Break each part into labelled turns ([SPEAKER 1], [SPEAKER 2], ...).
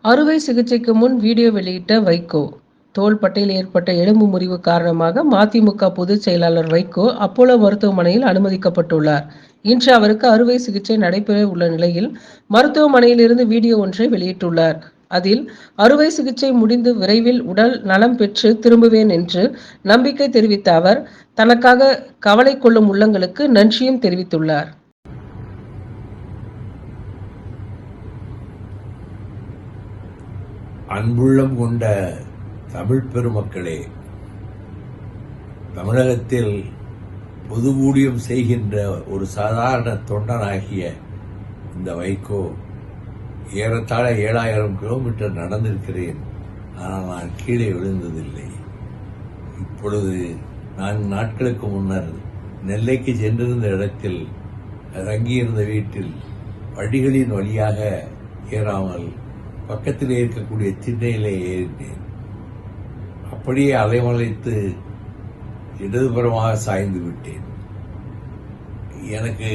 [SPEAKER 1] அறுவை சிகிச்சைக்கு முன் வீடியோ வெளியிட்ட வைகோ. தோள்பட்டையில் ஏற்பட்ட எலும்பு முறிவு காரணமாக மதிமுக பொதுச் செயலாளர் வைகோ அப்போலோ மருத்துவமனையில் அனுமதிக்கப்பட்டுள்ளார். இன்று அவருக்கு அறுவை சிகிச்சை நடைபெற உள்ள நிலையில் மருத்துவமனையில் இருந்து வீடியோ ஒன்றை வெளியிட்டுள்ளார். அதில் அறுவை சிகிச்சை முடிந்து விரைவில் உடல் நலம் பெற்று திரும்புவேன் என்று நம்பிக்கை தெரிவித்த அவர், தனக்காக கவலை கொள்ளும் உள்ளங்களுக்கு நன்றியும் தெரிவித்துள்ளார்.
[SPEAKER 2] அன்புள்ளம் கொண்ட தமிழ் பெருமக்களே, தமிழகத்தில் பொது ஊழியம் செய்கின்ற ஒரு சாதாரண தொண்டனாகிய இந்த வைகோ ஏறத்தாழ 7000 கிலோமீட்டர் நடந்திருக்கிறேன். ஆனால் நான் கீழே விழுந்ததில்லை. இப்பொழுது 4 நாட்களுக்கு முன்னர் நெல்லைக்கு சென்றிருந்த இடத்தில் தங்கியிருந்த வீட்டில் படிகளின் வழியாக ஏறாமல் பக்கத்திலே இருக்கக்கூடிய திண்ணையிலே ஏறினேன். அப்படியே அலைமலைத்து இடதுபுறமாக சாய்ந்து விட்டேன். எனக்கு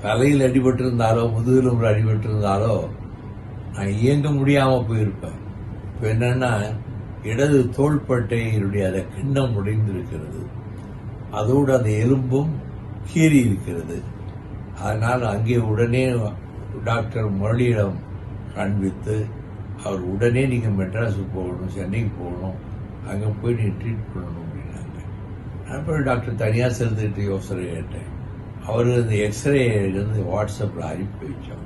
[SPEAKER 2] தலையில் அடிபட்டிருந்தாலோ முதுகெலும்பில் அடிபட்டிருந்தாலோ நான் இயங்க முடியாம போயிருப்பேன். இப்ப என்னன்னா, இடது தோள்பட்டையினுடைய அந்த கிண்ணம் உடைந்திருக்கிறது, அதோடு அந்த எலும்பும் கீறி இருக்கிறது. அதனால் அங்கே உடனே டாக்டர் முரளியிடம் காண்பித்து, அவர் உடனே நீங்க மெட்ராஸுக்கு போகணும், சென்னைக்கு போகணும், அங்கே போய் நீ ட்ரீட் பண்ணணும் அப்படின்னாங்க. நான் போய் டாக்டர் தனியாக சேர்ந்துக்கிட்டு யோசனை கேட்டேன். அவர் இந்த எக்ஸ்ரே வந்து வாட்ஸ்அப்பில் அனுப்பி வச்சோம்.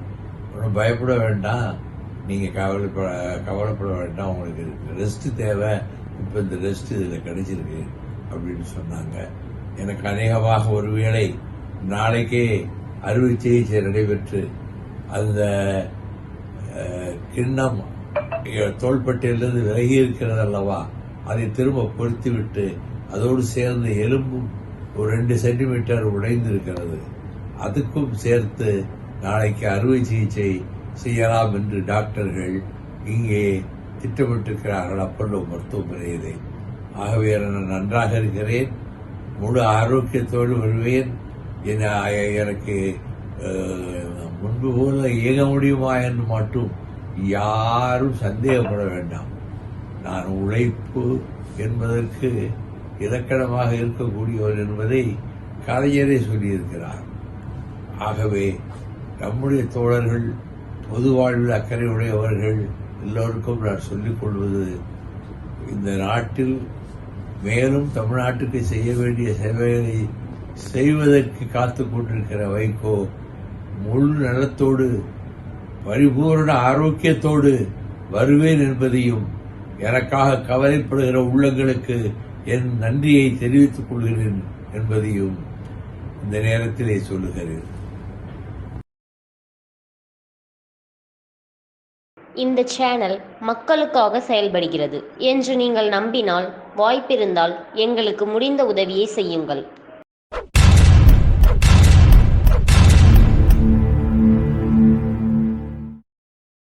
[SPEAKER 2] ஒன்றும் பயப்பட வேண்டாம், நீங்கள் கவலைப்பட வேண்டாம், உங்களுக்கு ரெஸ்ட் தேவை, இப்போ இந்த ரெஸ்ட் இதில் கிடைச்சிருக்கு அப்படின்னு சொன்னாங்க. எனக்கு அநேகமாக ஒருவேளை நாளைக்கே அறுவை சிகிச்சை நடைபெற்று அந்த கிண்ணம் தோள்பட்டையிலிருந்து விலகி இருக்கிறது அல்லவா, அதை திரும்ப பொருத்திவிட்டு அதோடு சேர்ந்து எலும்பும் ஒரு 2 சென்டிமீட்டர் உடைந்திருக்கிறது, அதுக்கும் சேர்த்து நாளைக்கு அறுவை சிகிச்சை செய்யலாம் என்று டாக்டர்கள் இங்கே திட்டமிட்டிருக்கிறார்கள் அப்பல்லோ மருத்துவமனையிலே. ஆகவே நான் நன்றாக இருக்கிறேன், முழு ஆரோக்கியத்தோடு வருவேன். எனக்கு முன்பு போல இயங்க முடியுமா என்று மட்டும் யாரும் சந்தேகப்பட வேண்டாம். நான் உழைப்பு என்பதற்கு இலக்கணமாக இருக்கக்கூடியவர் என்பதை கலைஞரே சொல்லியிருக்கிறார். ஆகவே நம்முடைய தோழர்கள், பொது வாழ்வில் அக்கறை உடையவர்கள் எல்லோருக்கும் நான் சொல்லிக் கொள்வது, இந்த நாட்டில் மேலும் தமிழ்நாட்டுக்கு செய்ய வேண்டிய சேவைகளை செய்வதற்கு காத்துக் கொண்டிருக்கிற வைகோ முழு நலத்தோடு பரிபூர்ண ஆரோக்கியத்தோடு வருவேன் என்பதையும், எனக்காக கவலைப்படுகிற உள்ளங்களுக்கு என் நன்றியை தெரிவித்துக் கொள்கிறேன் என்பதையும் இந்த நேரத்திலே சொல்லுகிறேன்.
[SPEAKER 3] இந்த சேனல் மக்களுக்காக செயல்படுகிறது என்று நீங்கள் நம்பினால், வாய்ப்பிருந்தால் எங்களுக்கு முடிந்த உதவியை செய்யுங்கள்.